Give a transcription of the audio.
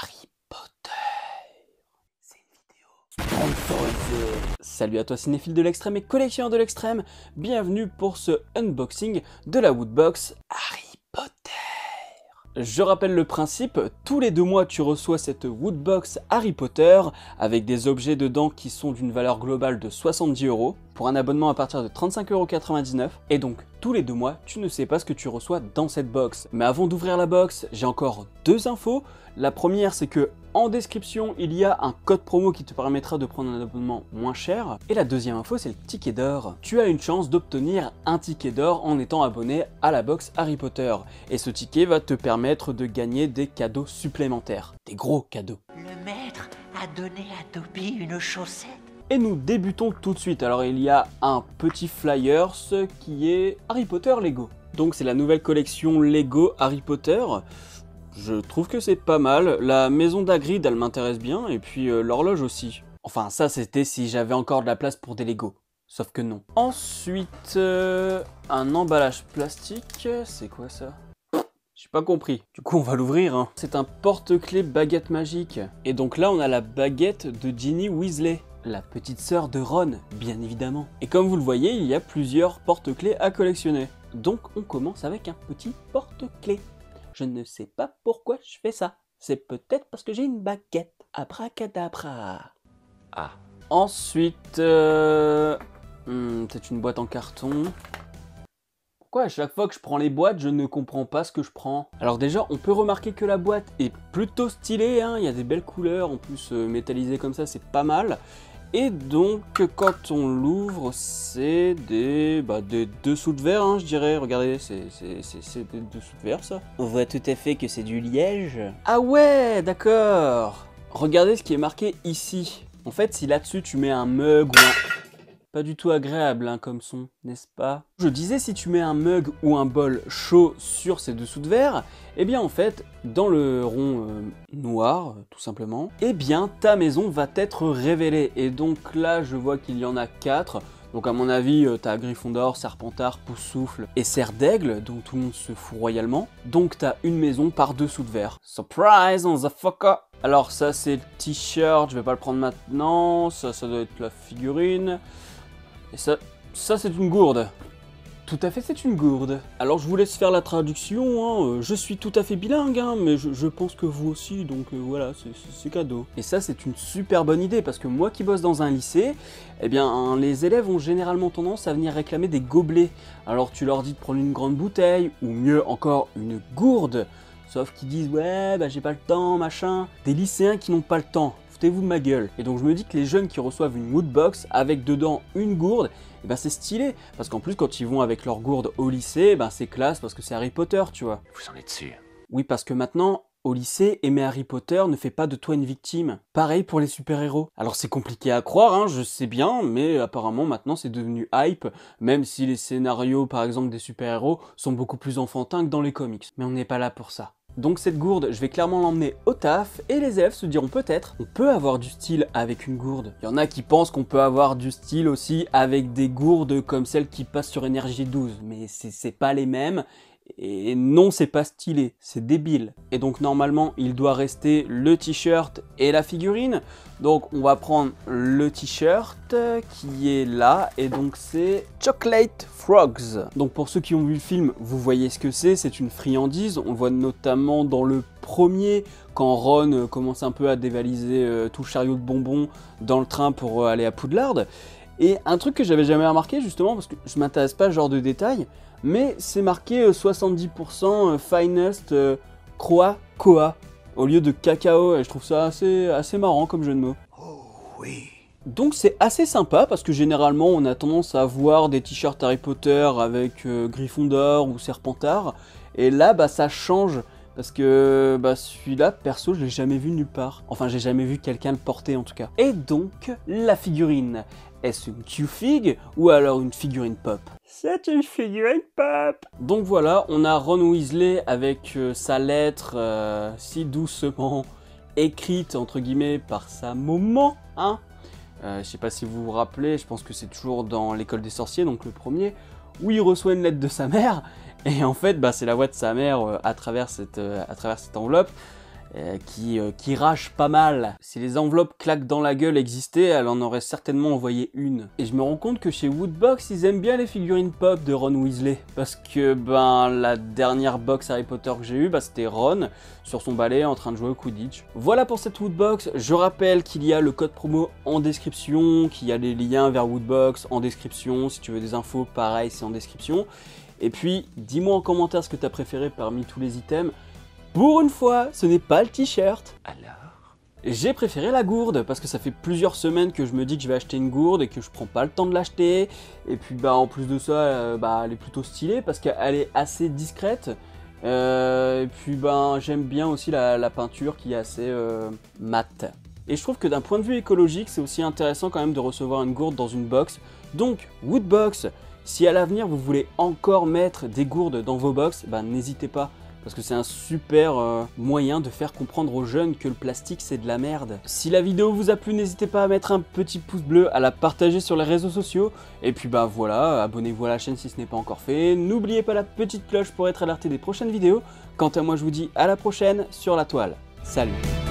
Harry Potter. C'est une vidéo sponsorisée. Salut à toi cinéphile de l'extrême et collectionneur de l'extrême. Bienvenue pour ce unboxing de la Woodbox Harry Potter. Je rappelle le principe, tous les 2 mois tu reçois cette Woodbox Harry Potter avec des objets dedans qui sont d'une valeur globale de 70 € pour un abonnement à partir de 35,99 € et donc tous les 2 mois tu ne sais pas ce que tu reçois dans cette box. Mais avant d'ouvrir la box, j'ai encore 2 infos. La première c'est que en description il y a un code promo qui te permettra de prendre un abonnement moins cher. Et la deuxième info c'est le ticket d'or. Tu as une chance d'obtenir un ticket d'or en étant abonné à la box Harry Potter. Et ce ticket va te permettre de gagner des cadeaux supplémentaires. Des gros cadeaux. Le maître a donné à Toby une chaussette. Et nous débutons tout de suite. Alors il y a un petit flyer, ce qui est Harry Potter Lego. Donc c'est la nouvelle collection Lego Harry Potter. Je trouve que c'est pas mal. La maison d'Hagrid, elle m'intéresse bien, et puis l'horloge aussi. Enfin, ça c'était si j'avais encore de la place pour des Lego. Sauf que non. Ensuite, un emballage plastique. C'est quoi ça? J'ai pas compris. Du coup, on va l'ouvrir. Hein. C'est un porte-clés baguette magique. Et donc là, on a la baguette de Ginny Weasley. La petite sœur de Ron, bien évidemment. Et comme vous le voyez, il y a plusieurs porte-clés à collectionner. Donc, on commence avec un petit porte-clés. Je ne sais pas pourquoi je fais ça. C'est peut-être parce que j'ai une baguette. Abracadabra. Ah. Ensuite, c'est une boîte en carton. Pourquoi à chaque fois que je prends les boîtes, je ne comprends pas ce que je prends? Alors déjà, on peut remarquer que la boîte est plutôt stylée. Hein. Il y a des belles couleurs, en plus métallisées comme ça, c'est pas mal. Et donc, quand on l'ouvre, c'est des dessous de verre, hein, je dirais. Regardez, c'est des dessous de verre, ça. On voit tout à fait que c'est du liège. Ah ouais, d'accord. Regardez ce qui est marqué ici. En fait, si là-dessus, tu mets un mug ou un... Pas du tout agréable hein, comme son, n'est-ce pas? Je disais, si tu mets un mug ou un bol chaud sur ces dessous de verre, eh bien en fait, dans le rond noir, tout simplement, eh bien ta maison va être révélée. Et donc là, je vois qu'il y en a 4. Donc à mon avis, t'as Gryffondor, Serpentard, Poussoufle et Serre d'Aigle, dont tout le monde se fout royalement. Donc t'as une maison par dessous de verre. Surprise on the fucker! Alors ça c'est le t-shirt, je vais pas le prendre maintenant. Ça doit être la figurine. Et ça c'est une gourde. Tout à fait, c'est une gourde. Alors je vous laisse faire la traduction, hein. Je suis tout à fait bilingue, hein, mais je pense que vous aussi, donc voilà, c'est cadeau. Et ça, c'est une super bonne idée, parce que moi qui bosse dans un lycée, eh bien, les élèves ont généralement tendance à venir réclamer des gobelets. Alors tu leur dis de prendre une grande bouteille, ou mieux encore, une gourde. Sauf qu'ils disent, ouais, bah j'ai pas le temps, machin. Des lycéens qui n'ont pas le temps. Foutez-vous de ma gueule. Et donc je me dis que les jeunes qui reçoivent une Woodbox avec dedans une gourde, eh ben c'est stylé. Parce qu'en plus quand ils vont avec leur gourde au lycée, ben c'est classe parce que c'est Harry Potter, tu vois. Vous en êtes sûr? Oui, parce que maintenant, au lycée, aimer Harry Potter ne fait pas de toi une victime. Pareil pour les super-héros. Alors c'est compliqué à croire, hein, je sais bien, mais apparemment maintenant c'est devenu hype, même si les scénarios par exemple des super-héros sont beaucoup plus enfantins que dans les comics. Mais on n'est pas là pour ça. Donc cette gourde, je vais clairement l'emmener au taf et les élèves se diront peut-être on peut avoir du style avec une gourde. Il y en a qui pensent qu'on peut avoir du style aussi avec des gourdes comme celles qui passent sur Énergie 12, mais c'est pas les mêmes. Et non, c'est pas stylé, c'est débile. Et donc normalement, il doit rester le t-shirt et la figurine. Donc on va prendre le t-shirt qui est là, et donc c'est Chocolate Frogs. Donc pour ceux qui ont vu le film, vous voyez ce que c'est une friandise. On le voit notamment dans le premier, quand Ron commence un peu à dévaliser tout le chariot de bonbons dans le train pour aller à Poudlard. Et un truc que j'avais jamais remarqué justement, parce que je m'intéresse pas à ce genre de détails, mais c'est marqué 70% finest croix coa au lieu de cacao, et je trouve ça assez marrant comme jeu de mots. Oh oui. Donc c'est assez sympa parce que généralement on a tendance à voir des t-shirts Harry Potter avec Gryffondor ou Serpentard, et là bah ça change. Parce que celui-là, perso, je l'ai jamais vu nulle part. Enfin, j'ai jamais vu quelqu'un le porter en tout cas. Et donc, la figurine. Est-ce une Q-Fig ou alors une figurine pop? C'est une figurine pop. Donc voilà, on a Ron Weasley avec sa lettre si doucement écrite entre guillemets par sa maman, hein. Je sais pas si vous vous rappelez, je pense que c'est toujours dans l'école des sorciers, donc le premier, où il reçoit une lettre de sa mère. Et en fait, c'est la voix de sa mère à travers cette enveloppe. qui rage pas mal. Si les enveloppes claques dans la gueule existaient, elle en aurait certainement envoyé une. Et je me rends compte que chez Woodbox, ils aiment bien les figurines pop de Ron Weasley. Parce que la dernière box Harry Potter que j'ai eue, c'était Ron sur son balai en train de jouer au Quidditch. Voilà pour cette Woodbox. Je rappelle qu'il y a le code promo en description, qu'il y a les liens vers Woodbox en description. Si tu veux des infos, pareil, c'est en description. Et puis, dis-moi en commentaire ce que tu as préféré parmi tous les items. Pour une fois, ce n'est pas le t-shirt. Alors, j'ai préféré la gourde parce que ça fait plusieurs semaines que je me dis que je vais acheter une gourde et que je prends pas le temps de l'acheter. Et puis en plus de ça, elle est plutôt stylée parce qu'elle est assez discrète. Et puis j'aime bien aussi la peinture qui est assez mate. Et je trouve que d'un point de vue écologique, c'est aussi intéressant quand même de recevoir une gourde dans une box. Donc, Woodbox, si à l'avenir vous voulez encore mettre des gourdes dans vos box, n'hésitez pas. Parce que c'est un super moyen de faire comprendre aux jeunes que le plastique c'est de la merde. Si la vidéo vous a plu, n'hésitez pas à mettre un petit pouce bleu, à la partager sur les réseaux sociaux. Et puis voilà, abonnez-vous à la chaîne si ce n'est pas encore fait. N'oubliez pas la petite cloche pour être alerté des prochaines vidéos. Quant à moi, je vous dis à la prochaine sur la toile. Salut!